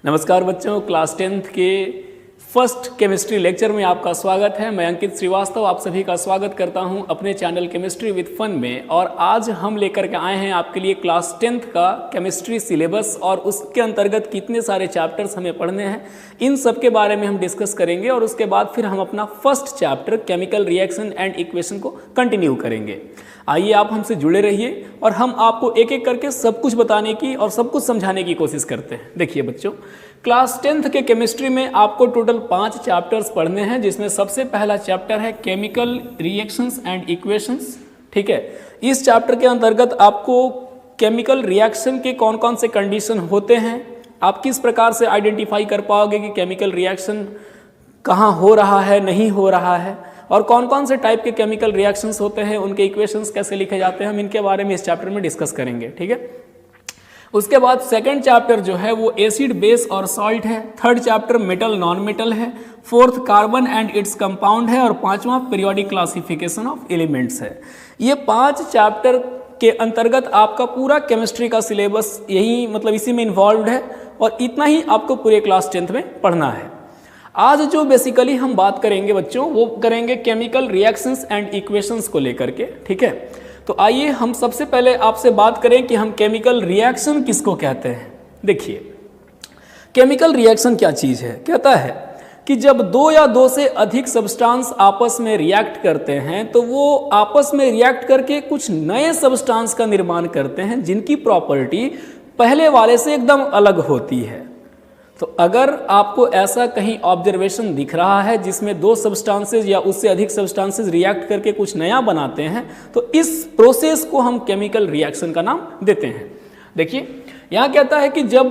नमस्कार बच्चों, class 10th के फर्स्ट केमिस्ट्री लेक्चर में आपका स्वागत है। मैं अंकित श्रीवास्तव आप सभी का स्वागत करता हूं अपने चैनल केमिस्ट्री विद फन में। और आज हम लेकर के आए हैं आपके लिए क्लास 10th का केमिस्ट्री सिलेबस और उसके अंतर्गत कितने सारे चैप्टर्स हमें पढ़ने हैं, इन सब के बारे में हम डिस्कस करेंगे। और उसके बाद फिर हम अपना first chapter chemical reaction and equation को कंटिन्यू करेंगे। आइए आप हमसे जुड़े रहिए और हम आपको एक एक करके सब कुछ बताने की और सब कुछ समझाने की कोशिश करते हैं। देखिए बच्चों, क्लास 10th के केमिस्ट्री में आपको टोटल 5 चैप्टर्स पढ़ने हैं, जिसमें सबसे पहला चैप्टर है केमिकल रिएक्शंस एंड इक्वेशंस। ठीक है, इस चैप्टर के अंतर्गत आपको केमिकल रिएक्शन के कौन कौन से कंडीशन होते हैं, आप किस प्रकार से आइडेंटिफाई कर पाओगे कि केमिकल रिएक्शन कहाँ हो रहा है, नहीं हो रहा है, और कौन कौन से टाइप के केमिकल रिएक्शंस होते हैं, उनके इक्वेशंस कैसे लिखे जाते हैं, हम इनके बारे में इस चैप्टर में डिस्कस करेंगे। ठीक है, उसके बाद सेकंड चैप्टर जो है वो एसिड, बेस और सॉल्ट है। Third chapter metal non metal है। Fourth carbon and its compound है। और पांचवा पीरियोडिक क्लासिफिकेशन ऑफ एलिमेंट्स है। ये 5 चैप्टर के अंतर्गत आपका पूरा केमिस्ट्री का सिलेबस यही इसी में इन्वॉल्व है, और इतना ही आपको पूरे क्लास 10th में पढ़ना है। आज जो बेसिकली हम बात करेंगे बच्चों, वो करेंगे केमिकल रिएक्शंस एंड इक्वेशंस को लेकर के। ठीक है, तो आइए हम सबसे पहले आपसे बात करें कि हम केमिकल रिएक्शन किसको कहते हैं। देखिए, केमिकल रिएक्शन क्या चीज़ है। कहता है कि जब 2 या 2 से अधिक सब्सटेंस आपस में रिएक्ट करते हैं तो वो आपस में रिएक्ट करके कुछ नए सब्सटेंस का निर्माण करते हैं, जिनकी प्रॉपर्टी पहले वाले से एकदम अलग होती है। तो अगर आपको ऐसा कहीं ऑब्जर्वेशन दिख रहा है जिसमें 2 सब्सटेंसेस या उससे अधिक सब्सटेंसेस रिएक्ट करके कुछ नया बनाते हैं, तो इस प्रोसेस को हम केमिकल रिएक्शन का नाम देते हैं। देखिए, यहाँ कहता है कि जब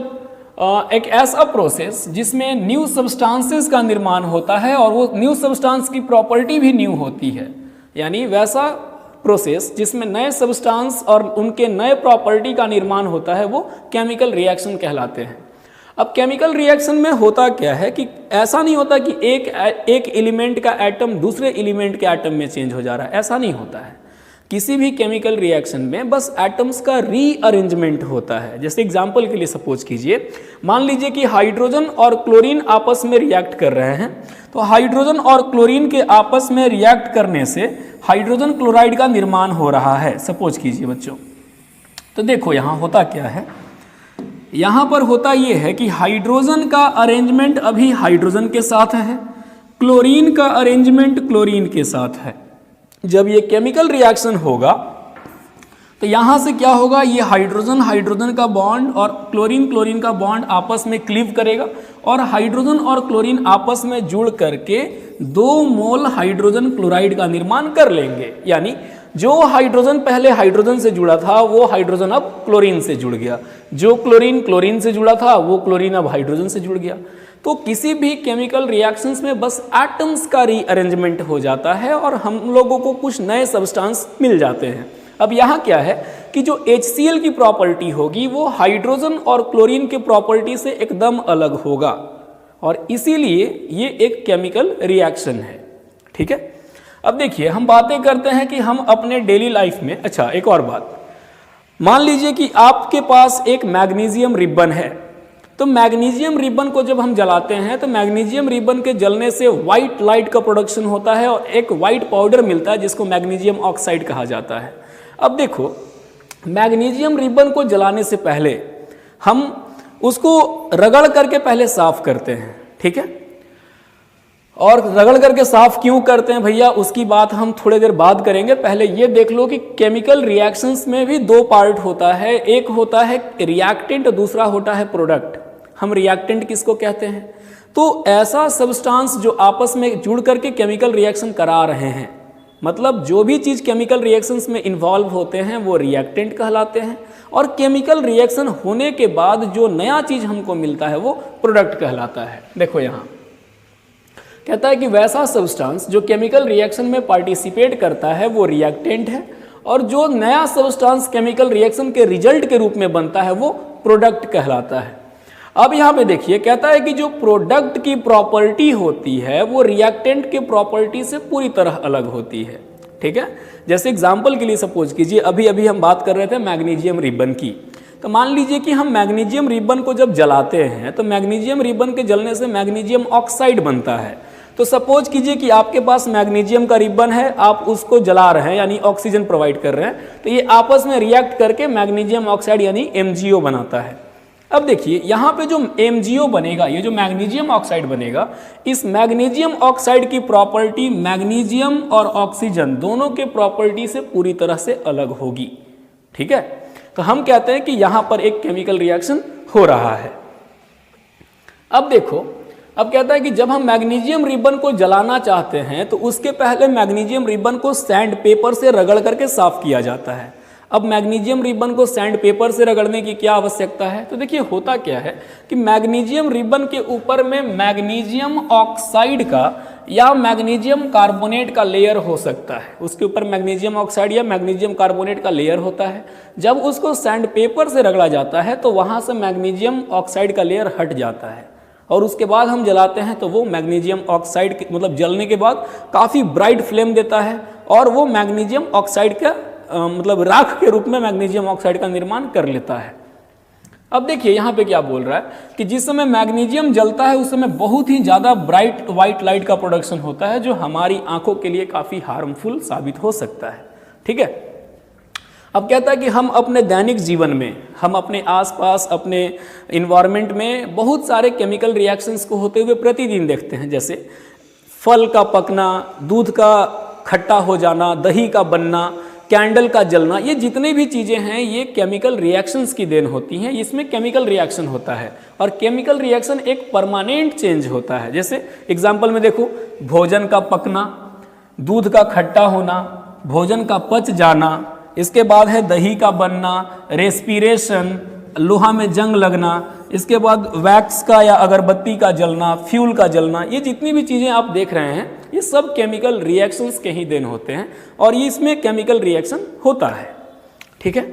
एक ऐसा प्रोसेस जिसमें न्यू सब्सटेंसेस का निर्माण होता है और वो न्यू सब्सटेंस की प्रॉपर्टी भी न्यू होती है, यानी वैसा प्रोसेस जिसमें नए सब्सटेंस और उनके नए प्रॉपर्टी का निर्माण होता है, वो केमिकल रिएक्शन कहलाते हैं। अब केमिकल रिएक्शन में होता क्या है कि ऐसा नहीं होता कि एक एलिमेंट का एटम दूसरे एलिमेंट के एटम में चेंज हो जा रहा है, ऐसा नहीं होता है। किसी भी केमिकल रिएक्शन में बस एटम्स का रीअरेंजमेंट होता है। जैसे एग्जांपल के लिए सपोज कीजिए, मान लीजिए कि हाइड्रोजन और क्लोरीन आपस में रिएक्ट कर रहे हैं, तो हाइड्रोजन और क्लोरीन के आपस में रिएक्ट करने से हाइड्रोजन क्लोराइड का निर्माण हो रहा है, सपोज कीजिए बच्चों। तो देखो यहाँ होता क्या है, यहाँ पर होता ये है कि हाइड्रोजन का अरेंजमेंट अभी हाइड्रोजन के साथ है, क्लोरीन का अरेंजमेंट क्लोरीन के साथ है। जब ये केमिकल रिएक्शन होगा तो यहाँ से क्या होगा, ये हाइड्रोजन हाइड्रोजन का बॉन्ड और क्लोरीन क्लोरीन का बॉन्ड आपस में क्लीव करेगा, और हाइड्रोजन और क्लोरीन आपस में जुड़ करके 2 मोल हाइड्रोजन क्लोराइड का निर्माण कर लेंगे। यानी जो हाइड्रोजन पहले हाइड्रोजन से जुड़ा था वो हाइड्रोजन अब क्लोरीन से जुड़ गया, जो क्लोरीन क्लोरीन से जुड़ा था वो क्लोरीन अब हाइड्रोजन से जुड़ गया। तो किसी भी केमिकल रिएक्शंस में बस एटम्स का रीअरेंजमेंट हो जाता है और हम लोगों को कुछ नए सब्सटेंस मिल जाते हैं। अब यहाँ क्या है कि जो HCl की प्रॉपर्टी होगी वो हाइड्रोजन और क्लोरीन के प्रॉपर्टी से एकदम अलग होगा, और इसीलिए ये एक केमिकल रिएक्शन है। ठीक है, अब देखिए हम बातें करते हैं कि हम अपने डेली लाइफ में, अच्छा एक और बात, मान लीजिए कि आपके पास एक मैग्नीशियम रिबन है। तो मैग्नीशियम रिबन को जब हम जलाते हैं तो मैग्नीशियम रिबन के जलने से व्हाइट लाइट का प्रोडक्शन होता है और एक व्हाइट पाउडर मिलता है जिसको मैग्नीशियम ऑक्साइड कहा जाता है। अब देखो, मैग्नीशियम रिबन को जलाने से पहले हम उसको रगड़ करके पहले साफ करते हैं। ठीक है, और रगड़ करके साफ क्यों करते हैं भैया, उसकी बात हम थोड़ी देर बाद करेंगे। पहले ये देख लो कि केमिकल रिएक्शंस में भी 2 पार्ट होता है, एक होता है रिएक्टेंट और दूसरा होता है प्रोडक्ट। हम रिएक्टेंट किसको कहते हैं, तो ऐसा सब्सटेंस जो आपस में जुड़ करके केमिकल रिएक्शन करा रहे हैं, मतलब जो भी चीज़ केमिकल रिएक्शंस में इन्वॉल्व होते हैं वो रिएक्टेंट कहलाते हैं, और केमिकल रिएक्शन होने के बाद जो नया चीज़ हमको मिलता है वो प्रोडक्ट कहलाता है। देखो यहाँ कहता है कि वैसा सब्सटेंस जो केमिकल रिएक्शन में पार्टिसिपेट करता है वो रिएक्टेंट है, और जो नया सब्सटेंस केमिकल रिएक्शन के रिजल्ट के रूप में बनता है वो प्रोडक्ट कहलाता है। अब यहाँ पे देखिए, कहता है कि जो प्रोडक्ट की प्रॉपर्टी होती है वो रिएक्टेंट के प्रॉपर्टी से पूरी तरह अलग होती है। ठीक है, जैसे एग्जाम्पल के लिए सपोज कीजिए, अभी अभी हम बात कर रहे थे मैग्नीशियम रिबन की, तो मान लीजिए कि हम मैग्नीशियम रिबन को जब जलाते हैं तो मैग्नीशियम रिबन के जलने से मैग्नीशियम ऑक्साइड बनता है। तो सपोज कीजिए कि आपके पास मैग्नीशियम का रिबन है, आप उसको जला रहे हैं यानी ऑक्सीजन प्रोवाइड कर रहे हैं, तो ये आपस में रिएक्ट करके मैग्नीशियम ऑक्साइड यानी MgO बनाता है। अब देखिए यहाँ पे जो MgO बनेगा, ये जो मैग्नीशियम ऑक्साइड बनेगा, इस मैग्नीशियम ऑक्साइड की प्रॉपर्टी मैग्नीशियम और ऑक्सीजन दोनों के प्रॉपर्टी से पूरी तरह से अलग होगी। ठीक है, तो हम कहते हैं कि यहाँ पर एक केमिकल रिएक्शन हो रहा है। अब देखो, अब कहता है कि जब हम मैग्नीशियम रिबन को जलाना चाहते हैं तो उसके पहले मैग्नीशियम रिबन को सैंड पेपर से रगड़ करके साफ किया जाता है। अब मैग्नीशियम रिबन को सैंड पेपर से रगड़ने की क्या आवश्यकता है? तो देखिए होता क्या है कि मैग्नीशियम रिबन के ऊपर में मैग्नीशियम ऑक्साइड का या मैग्नीशियम कार्बोनेट का लेयर हो सकता है, उसके ऊपर मैग्नीशियम ऑक्साइड या मैग्नीशियम कार्बोनेट का लेयर होता है। जब उसको सैंड पेपर से रगड़ा जाता है तो वहाँ से मैग्नीशियम ऑक्साइड का लेयर हट जाता है और उसके बाद हम जलाते हैं तो वो मैग्नीशियम ऑक्साइड मतलब जलने के बाद काफ़ी ब्राइट फ्लेम देता है और वो मैग्नीशियम ऑक्साइड का मतलब राख के रूप में मैग्नीशियम ऑक्साइड का निर्माण कर लेता है। अब देखिए यहाँ पे क्या बोल रहा है कि जिस समय मैग्नीशियम जलता है उस समय बहुत ही ज़्यादा ब्राइट वाइट लाइट का प्रोडक्शन होता है जो हमारी आंखों के लिए काफ़ी हार्मफुल साबित हो सकता है। ठीक है, अब कहता है कि हम अपने दैनिक जीवन में, हम अपने आसपास अपने इन्वायरमेंट में बहुत सारे केमिकल रिएक्शंस को होते हुए प्रतिदिन देखते हैं, जैसे फल का पकना, दूध का खट्टा हो जाना, दही का बनना, कैंडल का जलना, ये जितने भी चीज़ें हैं ये केमिकल रिएक्शंस की देन होती हैं। इसमें केमिकल रिएक्शन होता है और केमिकल रिएक्शन एक परमानेंट चेंज होता है। जैसे एग्जाम्पल में देखो, भोजन का पकना, दूध का खट्टा होना, भोजन का पच जाना, इसके बाद है दही का बनना, रेस्पिरेशन, लोहा में जंग लगना, इसके बाद वैक्स का या अगरबत्ती का जलना, फ्यूल का जलना, ये जितनी भी चीज़ें आप देख रहे हैं ये सब केमिकल रिएक्शंस के ही देन होते हैं और ये इसमें केमिकल रिएक्शन होता है। ठीक है,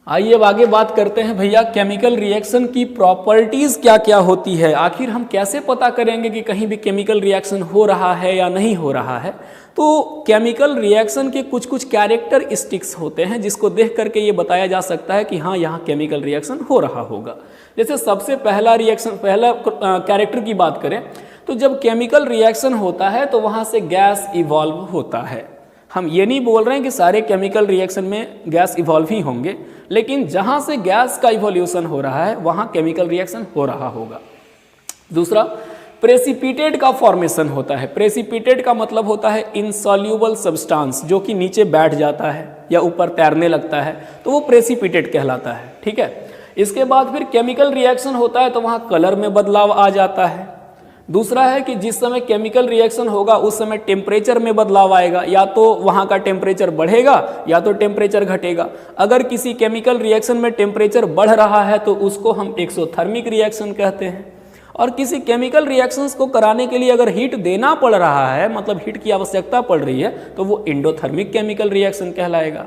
आइए अब आगे बात करते हैं भैया केमिकल रिएक्शन की प्रॉपर्टीज़ क्या क्या होती है। आखिर हम कैसे पता करेंगे कि कहीं भी केमिकल रिएक्शन हो रहा है या नहीं हो रहा है? तो केमिकल रिएक्शन के कुछ कुछ कैरेक्टरिस्टिक्स होते हैं जिसको देख करके ये बताया जा सकता है कि हाँ यहाँ केमिकल रिएक्शन हो रहा होगा। जैसे सबसे पहला कैरेक्टर की बात करें तो जब केमिकल रिएक्शन होता है तो वहाँ से गैस इवॉल्व होता है। हम ये नहीं बोल रहे हैं कि सारे केमिकल रिएक्शन में गैस इवॉल्व ही होंगे, लेकिन जहाँ से गैस का इवोल्यूशन हो रहा है वहाँ केमिकल रिएक्शन हो रहा होगा। दूसरा, प्रेसिपिटेट का फॉर्मेशन होता है। प्रेसिपिटेट का मतलब होता है इनसॉल्यूबल सब्सटेंस, जो कि नीचे बैठ जाता है या ऊपर तैरने लगता है, तो वो प्रेसिपिटेट कहलाता है। ठीक है, इसके बाद फिर केमिकल रिएक्शन होता है तो वहाँ कलर में बदलाव आ जाता है। दूसरा है कि जिस समय केमिकल रिएक्शन होगा उस समय टेम्परेचर में बदलाव आएगा, या तो वहाँ का टेम्परेचर बढ़ेगा या तो टेम्परेचर घटेगा। अगर किसी केमिकल रिएक्शन में टेम्परेचर बढ़ रहा है तो उसको हम एक्सोथर्मिक रिएक्शन कहते हैं, और किसी केमिकल रिएक्शंस को कराने के लिए अगर हीट देना पड़ रहा है, मतलब हीट की आवश्यकता पड़ रही है, तो वो एंडोथर्मिक केमिकल रिएक्शन कहलाएगा।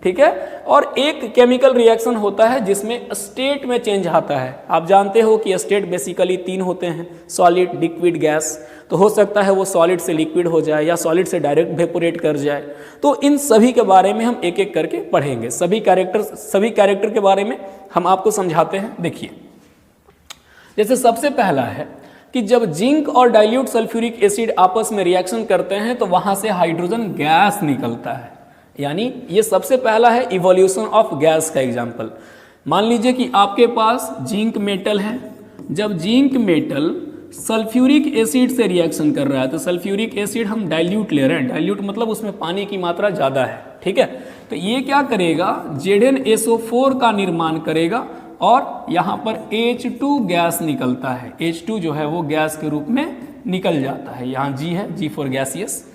ठीक है, और एक केमिकल रिएक्शन होता है जिसमें स्टेट में चेंज आता है। आप जानते हो कि स्टेट बेसिकली 3 होते हैं, सॉलिड, लिक्विड, गैस। तो हो सकता है वो सॉलिड से लिक्विड हो जाए या सॉलिड से डायरेक्ट वेपोरेट कर जाए। तो इन सभी के बारे में हम एक एक करके पढ़ेंगे। सभी कैरेक्टर के बारे में हम आपको समझाते हैं। देखिए, जैसे सबसे पहला है कि जब जिंक और डाइल्यूट सल्फ्यूरिक एसिड आपस में रिएक्शन करते हैं तो वहाँ से हाइड्रोजन गैस निकलता है। यानी ये सबसे पहला है इवोल्यूशन ऑफ गैस का एग्जाम्पल। मान लीजिए कि आपके पास जिंक मेटल है, जब जिंक मेटल सल्फ्यूरिक एसिड से रिएक्शन कर रहा है तो सल्फ्यूरिक एसिड हम डाइल्यूट ले रहे हैं, डाइल्यूट मतलब उसमें पानी की मात्रा ज़्यादा है। ठीक है, तो ये क्या करेगा, ZnSO4 का निर्माण करेगा और यहाँ पर H2 गैस निकलता है। H2 जो है वो गैस के रूप में निकल जाता है। यहाँ G है, G फॉर गैसियस।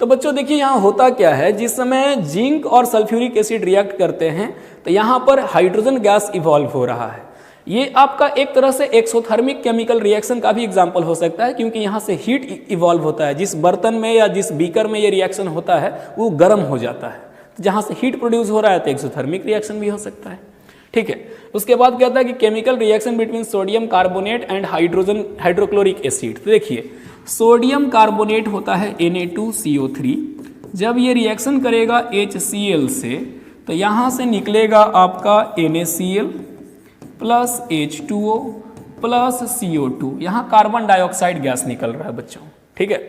तो बच्चों देखिए यहाँ होता क्या है, जिस समय जिंक और सल्फ्यूरिक एसिड रिएक्ट करते हैं तो यहाँ पर हाइड्रोजन गैस इवॉल्व हो रहा है। ये आपका एक तरह से एक्सोथर्मिक केमिकल रिएक्शन का भी एग्जाम्पल हो सकता है, क्योंकि यहाँ से हीट इवॉल्व होता है। जिस बर्तन में या जिस बीकर में ये रिएक्शन होता है वो गर्म हो जाता है, तो जहाँ से हीट प्रोड्यूस हो रहा है तो एक्सोथर्मिक रिएक्शन भी हो सकता है। ठीक है, उसके बाद कहता है कि chemical reaction between sodium carbonate and hydrochloric acid. तो देखिए, सोडियम कार्बोनेट होता है Na2CO3, जब ये रिएक्शन करेगा HCl से तो यहाँ से निकलेगा आपका NaCl plus H2O plus CO2, यहाँ कार्बन डाइऑक्साइड गैस निकल रहा है बच्चों, ठीक है।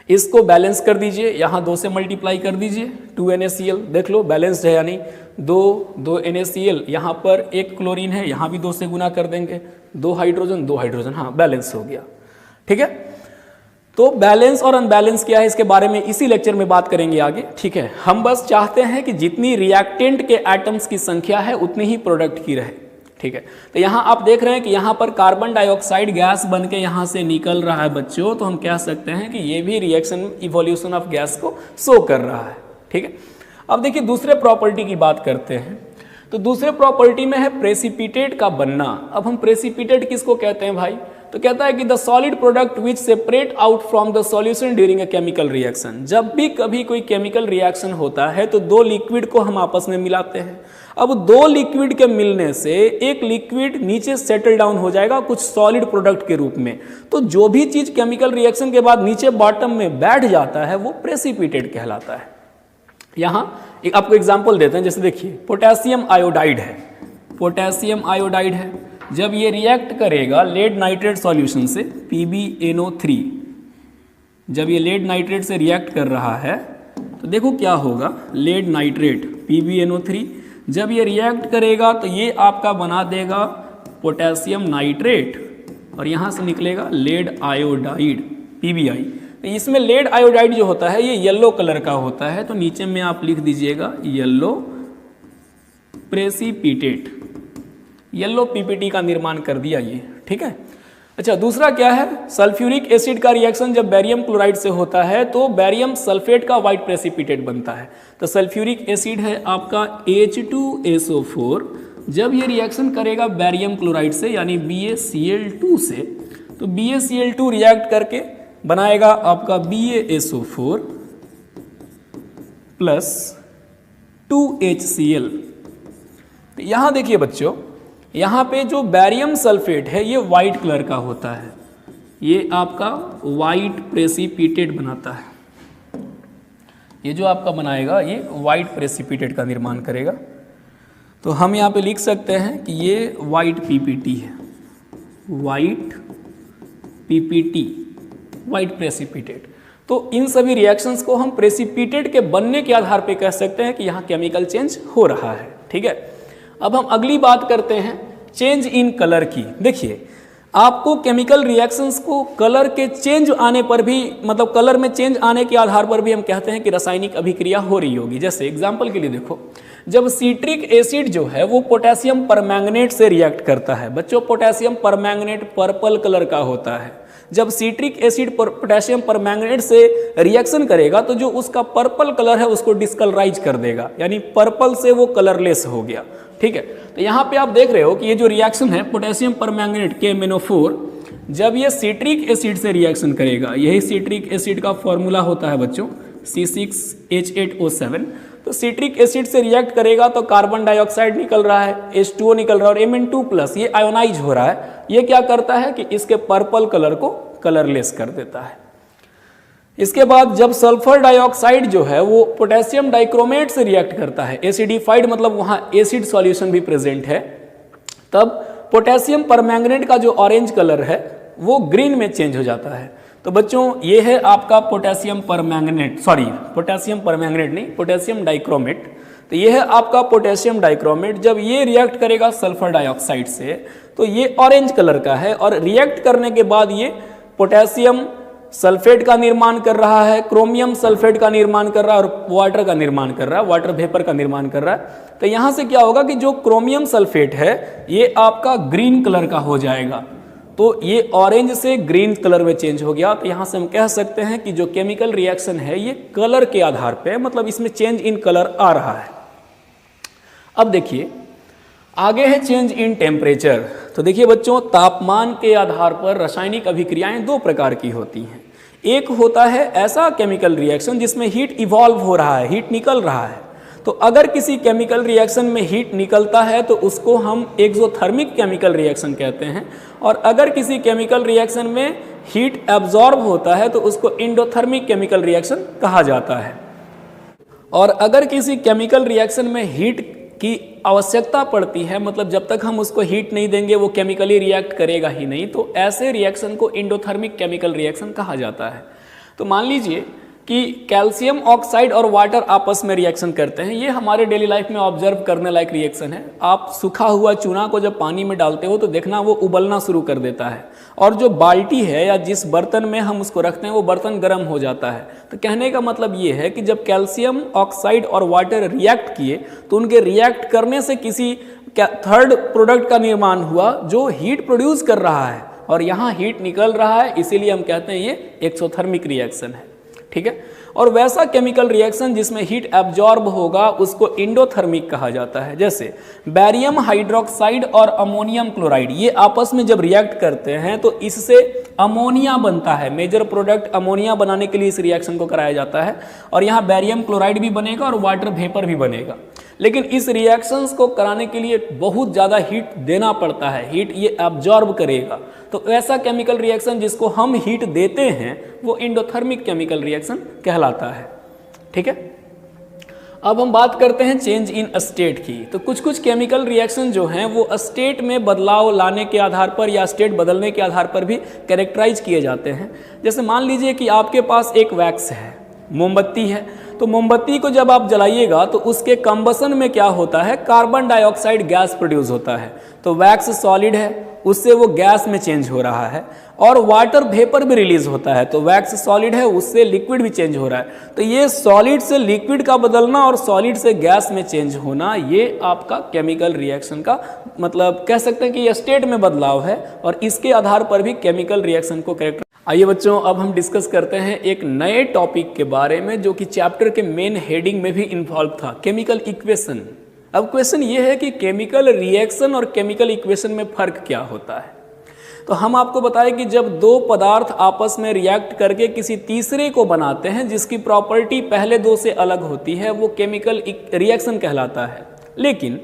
इसको बैलेंस कर दीजिए, यहाँ 2 से मल्टीप्लाई कर दीजिए, 2NaCl, देख लो बैलेंस्ड है या नहीं, 2 NaCl, यहाँ पर 1 क्लोरीन है, यहाँ भी 2 से गुना कर देंगे, 2 हाइड्रोजन, हाँ बैलेंस हो गया, ठीक है। तो बैलेंस और अनबैलेंस क्या है इसके बारे में इसी लेक्चर में बात करेंगे आगे, ठीक है। हम बस चाहते हैं कि जितनी रिएक्टेंट के एटम्स की संख्या है उतनी ही प्रोडक्ट की रहे, ठीक है। तो यहाँ आप देख रहे हैं कि यहाँ पर कार्बन डाइऑक्साइड गैस बन के यहाँ से निकल रहा है बच्चों, तो हम कह सकते हैं कि ये भी रिएक्शन इवोल्यूशन ऑफ गैस को शो कर रहा है, ठीक है। अब देखिए दूसरे प्रॉपर्टी की बात करते हैं, तो दूसरे प्रॉपर्टी में है प्रेसिपिटेट का बनना। अब हम प्रेसिपिटेट किसको कहते हैं भाई, तो कहता है कि the solid product which separate out from the solution during a chemical reaction. जब भी कभी कोई केमिकल रिएक्शन होता है तो 2 लिक्विड को हम आपस में मिलाते हैं। अब 2 लिक्विड के मिलने से एक लिक्विड नीचे सेटल डाउन हो जाएगा कुछ सॉलिड प्रोडक्ट के रूप में। तो जो भी चीज केमिकल रिएक्शन के बाद नीचे बॉटम में बैठ जाता है वो प्रेसिपिटेट कहलाता है। यहाँ एक आपको एग्जाम्पल देते हैं, जैसे देखिए पोटेशियम आयोडाइड है, पोटेशियम आयोडाइड है, जब ये रिएक्ट करेगा लेड नाइट्रेट सॉल्यूशन से PbNO3, जब ये लेड नाइट्रेट से रिएक्ट कर रहा है तो देखो क्या होगा, लेड नाइट्रेट PbNO3 जब ये रिएक्ट करेगा तो ये आपका बना देगा पोटेशियम नाइट्रेट और यहाँ से निकलेगा लेड आयोडाइड PbI। तो इसमें लेड आयोडाइड जो होता है ये येलो कलर का होता है, तो नीचे में आप लिख दीजिएगा येलो प्रेसिपिटेट, येलो PPT का निर्माण कर दिया ये, ठीक है। अच्छा दूसरा क्या है, सल्फ्यूरिक एसिड का रिएक्शन जब बैरियम क्लोराइड से होता है तो बैरियम सल्फेट का व्हाइट प्रेसिपिटेट बनता है। तो सल्फ्यूरिक एसिड है आपका H2SO4, जब ये रिएक्शन करेगा बैरियम क्लोराइड से यानी BaCl2 से, तो BaCl2 रिएक्ट करके बनाएगा आपका BaSO4 प्लस 2HCl। तो यहाँ देखिए बच्चों, यहाँ पे जो बैरियम सल्फेट है ये वाइट कलर का होता है, ये आपका वाइट प्रेसिपिटेट बनाता है, ये जो आपका बनाएगा ये वाइट प्रेसिपिटेट का निर्माण करेगा। तो हम यहाँ पे लिख सकते हैं कि ये वाइट PPT है, वाइट PPT, वाइट प्रेसिपिटेट। तो इन सभी रिएक्शंस को हम प्रेसिपिटेट के बनने के आधार पे कह सकते हैं कि यहाँ केमिकल चेंज हो रहा है, ठीक है। अब हम अगली बात करते हैं चेंज इन कलर की। देखिए आपको केमिकल रिएक्शंस को कलर के चेंज आने पर भी, मतलब कलर में चेंज आने के आधार पर भी हम कहते हैं कि रासायनिक अभिक्रिया हो रही होगी। जैसे एग्जांपल के लिए देखो, जब सिट्रिक एसिड जो है वो पोटेशियम परमैंगनेट से रिएक्ट करता है, बच्चों पोटेशियम परमैंगनेट पर्पल कलर का होता है। जब सिट्रिक एसिड पोटेशियम परमैंगनेट से रिएक्शन करेगा तो जो उसका पर्पल कलर है उसको डिस्कलराइज कर देगा, यानी पर्पल से वो कलरलेस हो गया, ठीक है। तो यहाँ पे आप देख रहे हो कि ये जो रिएक्शन है पोटेशियम परमैंगनेट KMnO4, जब ये सिट्रिक एसिड से रिएक्शन करेगा, यही सिट्रिक एसिड का फॉर्मूला होता है बच्चों C6H8O7। तो सिट्रिक एसिड से रिएक्ट करेगा तो कार्बन डाइऑक्साइड निकल रहा है, H2O निकल रहा है और Mn2+, ये आयोनाइज हो रहा है। ये क्या करता है कि इसके पर्पल कलर को कलरलेस कर देता है। इसके बाद जब सल्फर डाइऑक्साइड जो है वो पोटेशियम डाइक्रोमेट से रिएक्ट करता है, एसिडिफाइड मतलब वहां एसिड सॉल्यूशन भी प्रेजेंट है, तब पोटेशियम परमैंगनेट का जो ऑरेंज कलर है वो ग्रीन में चेंज हो जाता है। तो बच्चों ये है आपका potassium permanganate, sorry potassium permanganate नहीं, पोटेशियम डाइक्रोमेट। तो ये है आपका पोटेशियम डाइक्रोमेट, जब ये रिएक्ट करेगा सल्फर डाइऑक्साइड से तो ये ऑरेंज कलर का है और रिएक्ट करने के बाद ये पोटेशियम सल्फेट का निर्माण कर रहा है, क्रोमियम सल्फेट का निर्माण कर रहा है और वाटर का निर्माण कर रहा है, वाटर वेपर का निर्माण कर रहा है। तो यहां से क्या होगा कि जो क्रोमियम सल्फेट है ये आपका ग्रीन कलर का हो जाएगा, तो ये ऑरेंज से ग्रीन कलर में चेंज हो गया। तो यहां से हम कह सकते हैं कि जो केमिकल रिएक्शन है ये कलर के आधार पे, मतलब इसमें चेंज इन कलर आ रहा है। अब देखिए आगे है चेंज इन टेम्परेचर। तो देखिए बच्चों, तापमान के आधार पर रासायनिक अभिक्रियाएं 2 प्रकार की होती हैं। एक होता है ऐसा केमिकल रिएक्शन जिसमें हीट इवॉल्व हो रहा है, हीट निकल रहा है। तो अगर किसी केमिकल रिएक्शन में हीट निकलता है तो उसको हम एक्सोथर्मिक केमिकल रिएक्शन कहते हैं, और अगर किसी केमिकल रिएक्शन में हीट एब्जॉर्ब होता है तो उसको एंडोथर्मिक केमिकल रिएक्शन कहा जाता है। और अगर किसी केमिकल रिएक्शन में हीट की आवश्यकता पड़ती है, मतलब जब तक हम उसको हीट नहीं देंगे वो केमिकली रिएक्ट करेगा ही नहीं, तो ऐसे रिएक्शन को एंडोथर्मिक केमिकल रिएक्शन कहा जाता है। तो मान लीजिए कि कैल्शियम ऑक्साइड और वाटर आपस में रिएक्शन करते हैं। ये हमारे डेली लाइफ में ऑब्जर्व करने लायक रिएक्शन है। आप सूखा हुआ चूना को जब पानी में डालते हो तो देखना वो उबलना शुरू कर देता है, और जो बाल्टी है या जिस बर्तन में हम उसको रखते हैं वो बर्तन गर्म हो जाता है। तो कहने का मतलब ये है कि जब कैल्शियम ऑक्साइड और वाटर रिएक्ट किए तो उनके रिएक्ट करने से किसी थर्ड प्रोडक्ट का निर्माण हुआ जो हीट प्रोड्यूस कर रहा है, और यहाँ हीट निकल रहा है, इसीलिए हम कहते हैं ये एक्सोथर्मिक रिएक्शन है। ठीक है। और वैसा केमिकल रिएक्शन जिसमें हीट एब्जॉर्ब होगा उसको एंडोथर्मिक कहा जाता है। जैसे बैरियम हाइड्रोक्साइड और अमोनियम क्लोराइड, ये आपस में जब रिएक्ट करते हैं तो इससे अमोनिया बनता है। मेजर प्रोडक्ट अमोनिया बनाने के लिए इस रिएक्शन को कराया जाता है, और यहाँ बैरियम क्लोराइड भी बनेगा और वाटर वेपर भी बनेगा। लेकिन इस रिएक्शंस को कराने के लिए बहुत ज़्यादा हीट देना पड़ता है, हीट ये एब्जॉर्ब करेगा। तो ऐसा केमिकल रिएक्शन जिसको हम हीट देते हैं वो एंडोथर्मिक केमिकल रिएक्शन कहलाता है। ठीक है। अब हम बात करते हैं चेंज इन स्टेट की। तो कुछ कुछ केमिकल रिएक्शन जो हैं वो स्टेट में बदलाव लाने के आधार पर या स्टेट बदलने के आधार पर भी कैरेक्टराइज किए जाते हैं। जैसे मान लीजिए कि आपके पास एक वैक्स है, मोमबत्ती है, तो मोमबत्ती को जब आप जलाइएगा तो उसके कंबसन में क्या होता है, कार्बन डाइऑक्साइड गैस प्रोड्यूस होता है। तो वैक्स सॉलिड है, उससे वो गैस में चेंज हो रहा है, और वाटर वेपर भी रिलीज होता है। तो वैक्स सॉलिड है, उससे लिक्विड भी चेंज हो रहा है। तो ये सॉलिड से लिक्विड का बदलना और सॉलिड से गैस में चेंज होना, ये आपका केमिकल रिएक्शन का मतलब कह सकते हैं कि ये स्टेट में बदलाव है, और इसके आधार पर भी केमिकल रिएक्शन को कैरेक्टर। आइए बच्चों, अब हम डिस्कस करते हैं एक नए टॉपिक के बारे में जो कि चैप्टर के मेन हेडिंग में भी इन्वॉल्व था, केमिकल इक्वेशन। अब क्वेश्चन ये है कि केमिकल रिएक्शन और केमिकल इक्वेशन में फर्क क्या होता है। तो हम आपको बताएं कि जब दो पदार्थ आपस में रिएक्ट करके किसी तीसरे को बनाते हैं जिसकी प्रॉपर्टी पहले दो से अलग होती है, वो केमिकल रिएक्शन कहलाता है। लेकिन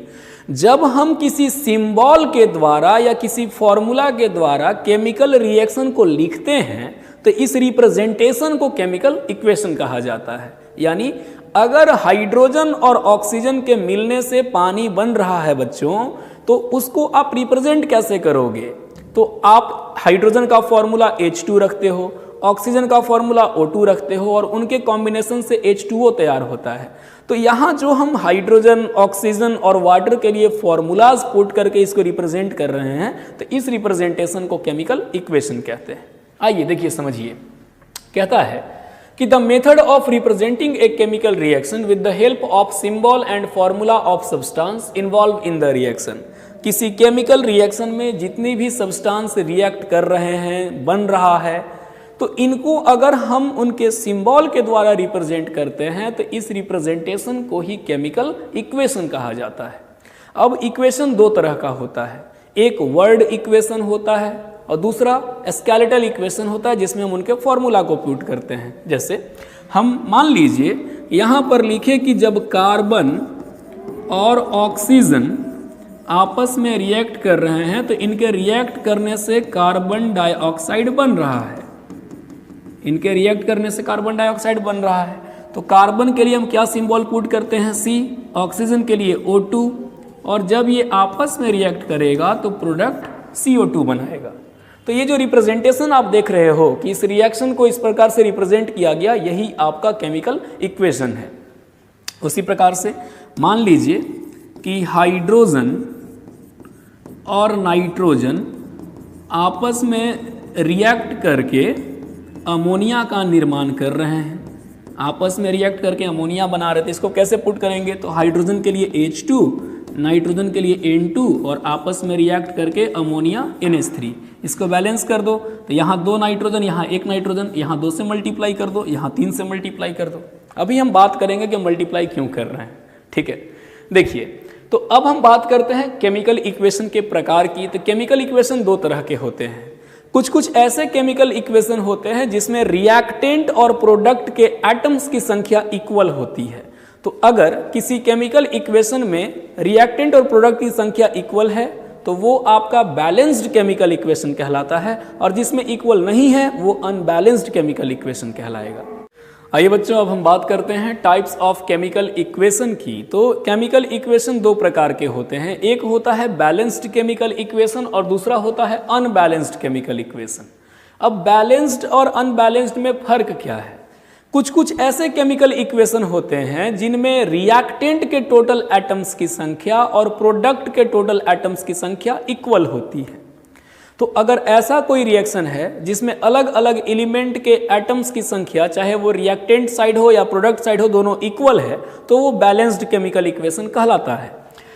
जब हम किसी सिंबल के द्वारा या किसी फॉर्मूला के द्वारा केमिकल रिएक्शन को लिखते हैं तो इस रिप्रेजेंटेशन को केमिकल इक्वेशन कहा जाता है। यानी अगर हाइड्रोजन और ऑक्सीजन के मिलने से पानी बन रहा है बच्चों, तो उसको आप रिप्रेजेंट कैसे करोगे। तो आप हाइड्रोजन का फॉर्मूला H2 रखते हो, ऑक्सीजन का फॉर्मूला O2 रखते हो, और उनके कॉम्बिनेशन से H2O तैयार होता है। तो यहाँ जो हम हाइड्रोजन, ऑक्सीजन और वाटर के लिए फॉर्मूलाज पुट करके इसको रिप्रेजेंट कर रहे हैं, तो इस रिप्रेजेंटेशन को केमिकल इक्वेशन कहते हैं। आइए देखिए, समझिए। कहता है कि the method of representing a chemical reaction with the help of symbol and formula of substance involve in the reaction. किसी केमिकल रिएक्शन में जितनी भी सब्सटेंस रिएक्ट कर रहे हैं, बन रहा है, तो इनको अगर हम उनके सिंबल के द्वारा रिप्रेजेंट करते हैं तो इस रिप्रेजेंटेशन को ही केमिकल इक्वेशन कहा जाता है। अब इक्वेशन दो तरह का होता है, एक वर्ड इक्वेशन होता है और दूसरा स्केलेटल इक्वेशन होता है जिसमें हम उनके फॉर्मूला को पुट करते हैं। जैसे हम मान लीजिए यहाँ पर लिखे कि जब कार्बन और ऑक्सीजन आपस में रिएक्ट कर रहे हैं तो इनके रिएक्ट करने से कार्बन डाइऑक्साइड बन रहा है। इनके रिएक्ट करने से कार्बन डाइऑक्साइड बन रहा है। तो कार्बन के लिए हम क्या सिंबल पुट करते हैं, C, ऑक्सीजन के लिए O2, और जब ये आपस में रिएक्ट करेगा तो प्रोडक्ट CO2 बनाएगा। तो ये जो रिप्रेजेंटेशन आप देख रहे हो कि इस रिएक्शन को इस प्रकार से रिप्रेजेंट किया गया, यही आपका केमिकल इक्वेशन है। उसी प्रकार से मान लीजिए कि हाइड्रोजन और नाइट्रोजन आपस में रिएक्ट करके अमोनिया का निर्माण कर रहे हैं, आपस में रिएक्ट करके अमोनिया बना रहे थे। इसको कैसे पुट करेंगे, तो हाइड्रोजन के लिए H2, नाइट्रोजन के लिए N2, और आपस में रिएक्ट करके अमोनिया NH3। इसको बैलेंस कर दो, तो यहाँ 2 नाइट्रोजन, यहाँ 1 नाइट्रोजन, यहाँ 2 से मल्टीप्लाई कर दो, यहाँ 3 से मल्टीप्लाई कर दो। अभी हम बात करेंगे कि मल्टीप्लाई क्यों कर रहे हैं। ठीक है, देखिए, तो अब हम बात करते हैं केमिकल इक्वेशन के प्रकार की। तो केमिकल इक्वेशन दो तरह के होते हैं। कुछ ऐसे केमिकल इक्वेशन होते हैं जिसमें रिएक्टेंट और प्रोडक्ट के एटम्स की संख्या इक्वल होती है। तो अगर किसी केमिकल इक्वेशन में रिएक्टेंट और प्रोडक्ट की संख्या इक्वल है तो वो आपका बैलेंस्ड केमिकल इक्वेशन कहलाता है, और जिसमें इक्वल नहीं है वो अनबैलेंस्ड केमिकल इक्वेशन कहलाएगा। आइए बच्चों, अब हम बात करते हैं टाइप्स ऑफ केमिकल इक्वेशन की। तो केमिकल इक्वेशन दो प्रकार के होते हैं, एक होता है बैलेंस्ड केमिकल इक्वेशन और दूसरा होता है अनबैलेंस्ड केमिकल इक्वेशन। अब बैलेंस्ड और अनबैलेंस्ड में फर्क क्या है? कुछ कुछ ऐसे केमिकल इक्वेशन होते हैं जिनमें रिएक्टेंट के टोटल एटम्स की संख्या और प्रोडक्ट के टोटल एटम्स की संख्या इक्वल होती है। तो अगर ऐसा कोई रिएक्शन है जिसमें अलग अलग एलिमेंट के एटम्स की संख्या, चाहे वो रिएक्टेंट साइड हो या प्रोडक्ट साइड हो, दोनों इक्वल है, तो वो बैलेंस्ड केमिकल इक्वेशन कहलाता है।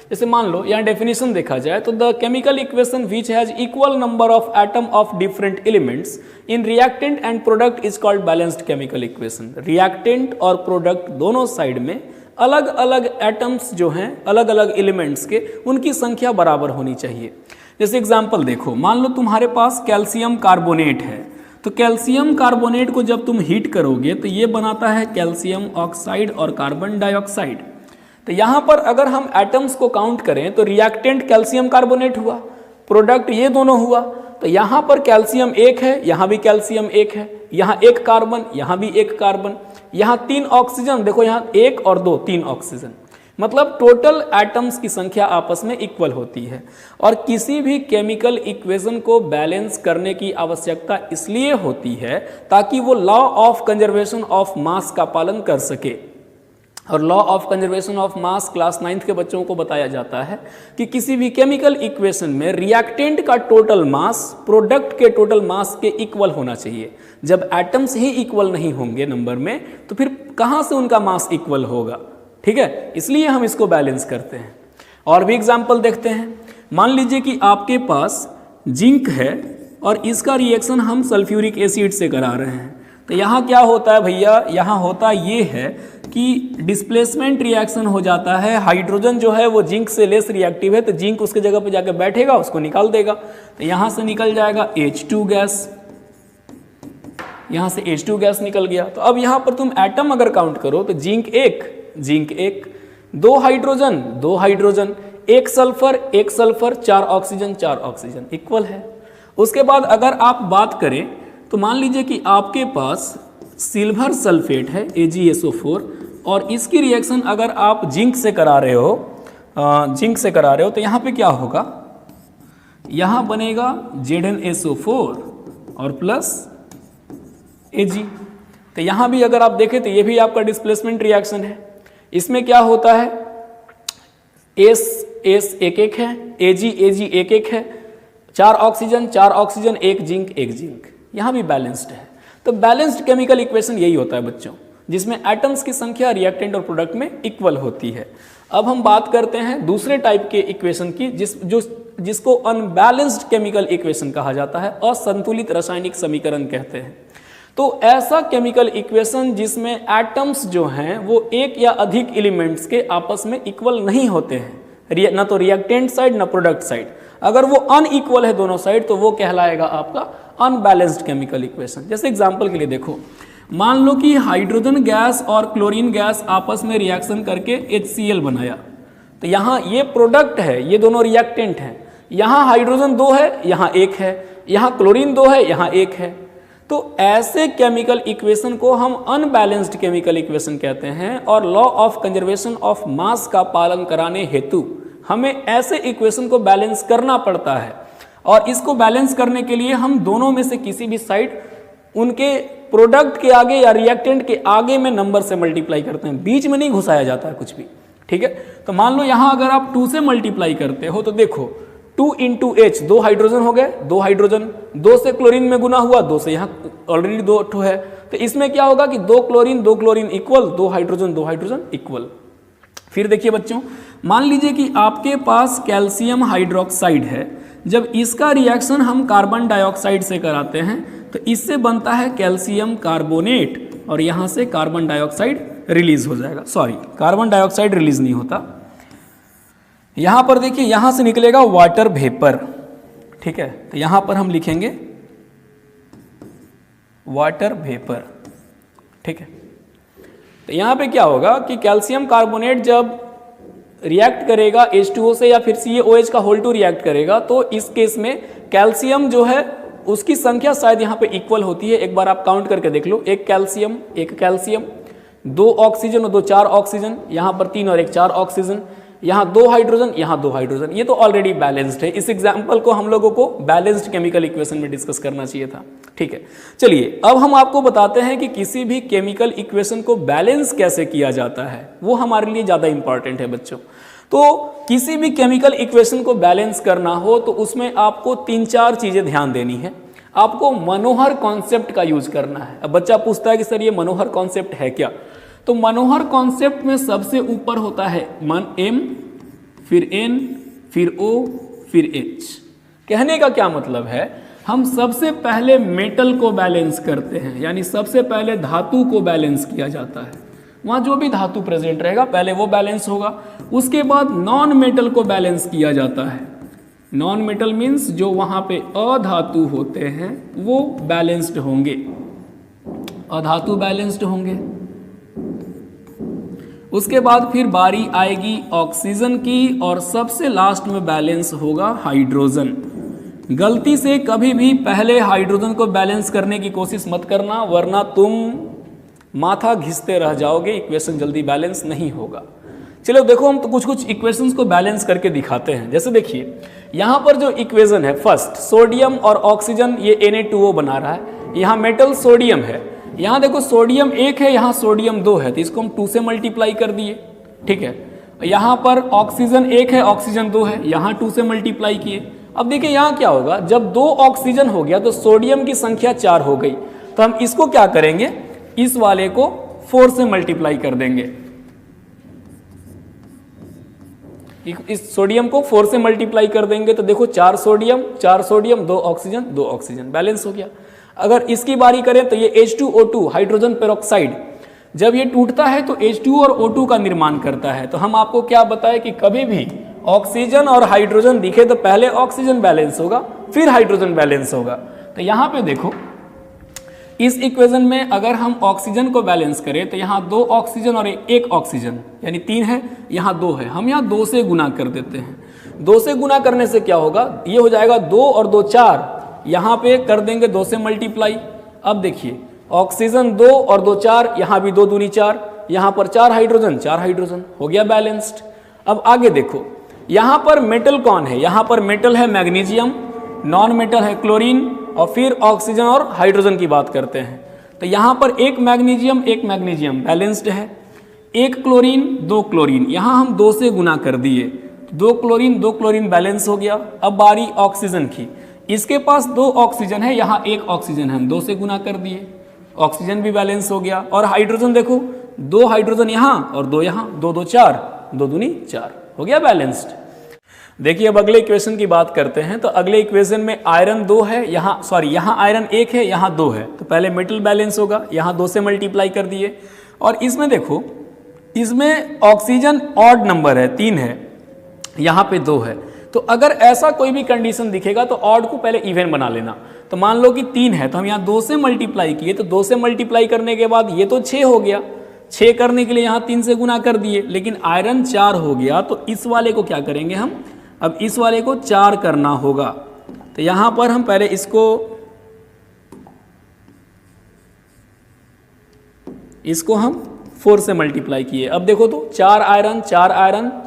जैसे मान लो यहाँ डेफिनेशन देखा जाए तो the chemical equation which has equal number of atom of different elements in reactant and product is called balanced chemical equation. Reactant और प्रोडक्ट दोनों साइड में अलग अलग एटम्स जो हैं, अलग अलग एलिमेंट्स के, उनकी संख्या बराबर होनी चाहिए। जैसे एग्जाम्पल देखो, मान लो तुम्हारे पास कैल्शियम कार्बोनेट है, तो कैल्शियम कार्बोनेट को जब तुम हीट करोगे तो ये बनाता है कैल्शियम ऑक्साइड और कार्बन डाइऑक्साइड। तो यहाँ पर अगर हम एटम्स को काउंट करें तो रिएक्टेंट कैल्शियम कार्बोनेट हुआ, प्रोडक्ट ये दोनों हुआ। तो यहाँ पर कैल्शियम एक है, यहाँ भी कैल्शियम एक है, यहाँ एक कार्बन, यहाँ भी एक कार्बन, यहाँ 3 ऑक्सीजन, देखो यहाँ 1 और 2 3 ऑक्सीजन, मतलब टोटल एटम्स की संख्या आपस में इक्वल होती है। और किसी भी केमिकल इक्वेशन को बैलेंस करने की आवश्यकता इसलिए होती है ताकि वो law of conservation of mass का पालन कर सके। और law of conservation of mass class 9th के बच्चों को बताया जाता है कि किसी भी केमिकल इक्वेशन में रिएक्टेंट का टोटल मास प्रोडक्ट के टोटल मास के इक्वल होना चाहिए। जब एटम्स ही इक्वल नहीं होंगे नंबर में, तो फिर कहाँ से उनका मास इक्वल होगा? ठीक है, इसलिए हम इसको बैलेंस करते हैं। और भी एग्जाम्पल देखते हैं। मान लीजिए कि आपके पास जिंक है और इसका रिएक्शन हम सल्फ्यूरिक एसिड से करा रहे हैं। तो यहाँ क्या होता है भैया? यहाँ होता ये है कि डिस्प्लेसमेंट रिएक्शन हो जाता है। हाइड्रोजन जो है वो जिंक से लेस रिएक्टिव है, तो जिंक उसके जगह पे जाके बैठेगा, उसको निकाल देगा। तो यहाँ से निकल जाएगा H2 गैस, यहाँ से H2 गैस निकल गया। तो अब यहाँ पर तुम एटम अगर काउंट करो तो जिंक एक, 2 hydrogen 2 hydrogen, 1 sulphur 1 sulphur, 4 oxygen equal है। उसके बाद अगर आप बात करें तो मान लीजिए कि आपके पास सिल्वर सल्फेट है AgSO4 और इसकी रिएक्शन अगर आप जिंक से करा रहे हो तो यहाँ पे क्या होगा? यहाँ बनेगा ZnSO4 और प्लस Ag। तो यहाँ भी अगर आप देखें तो ये भी आपका डिस्प्लेसमेंट रिएक्शन है। इसमें क्या होता है? S एक है, Ag एक है, 4 ऑक्सीजन 1 जिंक, यहाँ भी बैलेंस्ड है। तो बैलेंस्ड केमिकल इक्वेशन यही होता है बच्चों, जिसमें एटम्स की संख्या रिएक्टेंट और प्रोडक्ट में इक्वल होती है। अब हम बात करते हैं दूसरे टाइप के इक्वेशन की, जिसको अनबैलेंस्ड केमिकल इक्वेशन कहा जाता है, असंतुलित रासायनिक समीकरण कहते हैं। तो ऐसा केमिकल इक्वेशन जिसमें एटम्स जो हैं वो एक या अधिक एलिमेंट्स के आपस में इक्वल नहीं होते हैं, ना तो रिएक्टेंट साइड ना प्रोडक्ट साइड। अगर वो अनइक्वल है दोनों साइड तो वो कहलाएगा आपका अनबैलेंस्ड केमिकल इक्वेशन। जैसे एग्जांपल के लिए देखो, मान लो कि हाइड्रोजन गैस और क्लोरीन गैस आपस में रिएक्शन करके HCl बनाया। तो यहाँ ये प्रोडक्ट है, ये दोनों रिएक्टेंट हैं। यहाँ हाइड्रोजन 2 है, यहाँ 1 है, यहाँ क्लोरीन 2 है, यहाँ 1 है। तो ऐसे केमिकल इक्वेशन को हम अनबैलेंस्ड केमिकल इक्वेशन कहते हैं। और law of conservation of mass का पालन कराने हेतु हमें ऐसे इक्वेशन को बैलेंस करना पड़ता है। और इसको बैलेंस करने के लिए हम दोनों में से किसी भी साइड उनके प्रोडक्ट के आगे या रिएक्टेंट के आगे में नंबर से मल्टीप्लाई करते हैं, बीच में नहीं घुसाया जाता है कुछ भी। ठीक है, तो मान लो यहाँ अगर आप 2 से मल्टीप्लाई करते हो तो देखो 2 × H, 2 हाइड्रोजन हो गए, 2 हाइड्रोजन, 2 से क्लोरीन में गुना हुआ, 2 से यहाँ ऑलरेडी 2 है। तो इसमें क्या होगा कि 2 क्लोरीन इक्वल, 2 हाइड्रोजन इक्वल। फिर देखिए बच्चों, मान लीजिए कि आपके पास कैल्शियम हाइड्रोक्साइड है। जब इसका रिएक्शन हम कार्बन डाइऑक्साइड से कराते हैं तो इससे बनता है कैल्शियम कार्बोनेट और यहाँ से कार्बन डाइऑक्साइड रिलीज हो जाएगा। सॉरी, कार्बन डाइऑक्साइड रिलीज नहीं होता। यहाँ पर देखिए, यहाँ से निकलेगा वाटर वेपर। ठीक है, तो यहाँ पर हम लिखेंगे वाटर वेपर। ठीक है, तो यहाँ पे क्या होगा कि कैल्शियम कार्बोनेट जब रिएक्ट करेगा H2O से या फिर CaOH का होल 2 रिएक्ट करेगा तो इस केस में कैल्शियम जो है उसकी संख्या शायद यहाँ पे इक्वल होती है। एक बार आप काउंट करके देख लो, एक कैल्शियम, 2 ऑक्सीजन और 2 4 ऑक्सीजन, यहाँ पर 3 और 1 4 ऑक्सीजन, यहाँ 2 हाइड्रोजन, यहाँ 2 हाइड्रोजन। ये तो ऑलरेडी बैलेंस्ड है। इस एग्जाम्पल को हम लोगों को बैलेंस्ड केमिकल इक्वेशन में डिस्कस करना चाहिए था। ठीक है, चलिए अब हम आपको बताते हैं कि किसी भी केमिकल इक्वेशन को बैलेंस कैसे किया जाता है, वो हमारे लिए ज़्यादा इंपॉर्टेंट है बच्चों। तो किसी भी केमिकल इक्वेशन को बैलेंस करना हो तो उसमें आपको 3-4 चीज़ें ध्यान देनी है। आपको मनोहर कॉन्सेप्ट का यूज करना है। अब बच्चा पूछता है कि सर ये मनोहर कॉन्सेप्ट है क्या? तो मनोहर कॉन्सेप्ट में सबसे ऊपर होता है M, फिर N, फिर O, फिर H। कहने का क्या मतलब है, हम सबसे पहले मेटल को बैलेंस करते हैं, यानी सबसे पहले धातु को बैलेंस किया जाता है। वहाँ जो भी धातु प्रेजेंट रहेगा पहले वो बैलेंस होगा। उसके बाद नॉन मेटल को बैलेंस किया जाता है। नॉन मेटल मीन्स जो वहाँ पे अधातु होते हैं वो बैलेंस्ड होंगे, अधातु बैलेंस्ड होंगे। उसके बाद फिर बारी आएगी ऑक्सीजन की और सबसे लास्ट में बैलेंस होगा हाइड्रोजन। गलती से कभी भी पहले हाइड्रोजन को बैलेंस करने की कोशिश मत करना, वरना तुम माथा घिसते रह जाओगे, इक्वेशन जल्दी बैलेंस नहीं होगा। चलो देखो हम तो कुछ इक्वेशंस को बैलेंस करके दिखाते हैं। जैसे देखिए यहाँ पर जो इक्वेशन है, फर्स्ट सोडियम और ऑक्सीजन, ये Na2O बना रहा है। यहाँ मेटल सोडियम है, यहाँ देखो सोडियम 1 है, यहाँ सोडियम 2 है, तो इसको हम 2 से मल्टीप्लाई कर दिए। ठीक है, यहाँ पर ऑक्सीजन 1 है, ऑक्सीजन 2 है, यहाँ 2 से मल्टीप्लाई किए। अब देखिए यहाँ क्या होगा, जब 2 ऑक्सीजन हो गया तो सोडियम की संख्या 4 हो गई, तो हम इसको क्या करेंगे, इस वाले को 4 से मल्टीप्लाई कर देंगे। इस सोडियम को 4 से मल्टीप्लाई कर देंगे तो देखो 4 सोडियम 2 ऑक्सीजन 2 ऑक्सीजन, बैलेंस हो गया। अगर इसकी बारी करें तो ये H2O2 हाइड्रोजन पेरोक्साइड, जब ये टूटता है तो H2 और O2 का निर्माण करता है। तो हम आपको क्या बताएं कि कभी भी ऑक्सीजन और हाइड्रोजन दिखे तो पहले ऑक्सीजन बैलेंस होगा, फिर हाइड्रोजन बैलेंस होगा। तो यहाँ पे देखो इस इक्वेशन में अगर हम ऑक्सीजन को बैलेंस करें तो यहाँ 2 ऑक्सीजन और 1 ऑक्सीजन, यानी 3 है, यहाँ 2 है, हम यहाँ 2 से गुना कर देते हैं। 2 से गुना करने से क्या होगा, ये हो जाएगा 2 और 2 4, यहाँ पे कर देंगे 2 से मल्टीप्लाई। अब देखिए ऑक्सीजन 2 और 2 4, यहाँ भी 2 दूनी 4, यहाँ पर 4 हाइड्रोजन, हो गया बैलेंस्ड। अब आगे देखो यहाँ पर मेटल कौन है, यहाँ पर मेटल है मैग्नीशियम, नॉन मेटल है क्लोरीन, और फिर ऑक्सीजन और हाइड्रोजन की बात करते हैं। तो यहाँ पर 1 मैग्नीशियम बैलेंस्ड है, 1 क्लोरीन 2 क्लोरीन, यहाँ हम 2 से गुना कर दिए, 2 क्लोरीन बैलेंस हो गया। अब बारी ऑक्सीजन की, इसके पास 2 ऑक्सीजन है, यहाँ 1 ऑक्सीजन है, हम 2 से गुना कर दिए, ऑक्सीजन भी बैलेंस हो गया। और हाइड्रोजन देखो 2 हाइड्रोजन यहाँ और 2 यहाँ, 2 2 4, 2 दूनी 4, हो गया बैलेंस्ड। देखिए अब अगले इक्वेशन की बात करते हैं। तो अगले इक्वेशन में आयरन 2 है, यहाँ आयरन 1 है, यहाँ 2 है, तो पहले मेटल बैलेंस होगा, यहाँ 2 से मल्टीप्लाई कर दिए। और इसमें देखो इसमें ऑक्सीजन ऑड नंबर है, 3 है, यहाँ पे 2 है। तो अगर ऐसा कोई भी कंडीशन दिखेगा तो ऑड को पहले इवन बना लेना। तो मान लो कि 3 है तो हम यहाँ 2 से मल्टीप्लाई किए, तो 2 से मल्टीप्लाई करने के बाद ये तो 6 हो गया, 6 करने के लिए यहाँ 3 से गुना कर दिए, लेकिन आयरन 4 हो गया। तो इस वाले को क्या करेंगे हम, अब इस वाले को 4 करना होगा। तो यहां पर हम पहले इसको हम 4 से मल्टीप्लाई किए। अब देखो तो 4 आयरन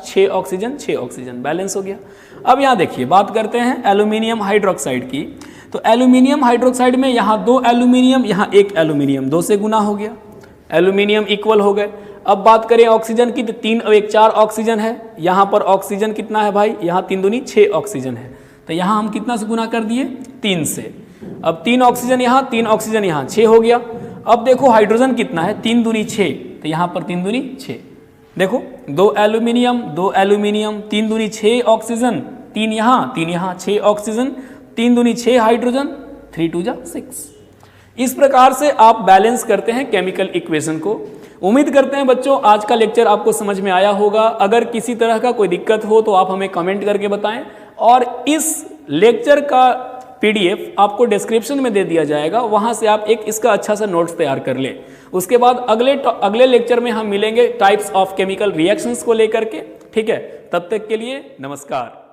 6 ऑक्सीजन बैलेंस हो गया। अब यहां देखिए बात करते हैं एल्यूमिनियम हाइड्रोक्साइड की। तो एल्यूमिनियम हाइड्रोक्साइड में यहाँ 2 एल्यूमिनियम, यहाँ 1 एल्यूमिनियम, 2 से गुना हो गया, एल्यूमिनियम इक्वल हो गए। अब बात करें ऑक्सीजन की तो 3 और 1 4 ऑक्सीजन है, यहाँ पर ऑक्सीजन कितना है भाई, यहाँ 3 दूनी 6 ऑक्सीजन है, तो यहाँ हम कितना से गुना कर दिए, 3 से। अब 3 ऑक्सीजन यहाँ 3 ऑक्सीजन यहाँ 6 हो गया। अब देखो हाइड्रोजन कितना है, 3 दूनी 6, तो यहाँ पर 3 दूनी 6, देखो 2 एल्यूमिनियम 3 दूनी 6 ऑक्सीजन, 3 यहाँ 6 ऑक्सीजन, 3 दूनी 6 हाइड्रोजन, 3 2 जा 6। इस प्रकार से आप बैलेंस करते हैं केमिकल इक्वेशन को। उम्मीद करते हैं बच्चों आज का लेक्चर आपको समझ में आया होगा। अगर किसी तरह का कोई दिक्कत हो तो आप हमें कमेंट करके बताएं, और इस लेक्चर का PDF आपको डिस्क्रिप्शन में दे दिया जाएगा, वहां से आप एक इसका अच्छा सा नोट्स तैयार कर लें। उसके बाद अगले लेक्चर में हम मिलेंगे टाइप्स ऑफ केमिकल रिएक्शंस को लेकर के। ठीक है, तब तक के लिए नमस्कार।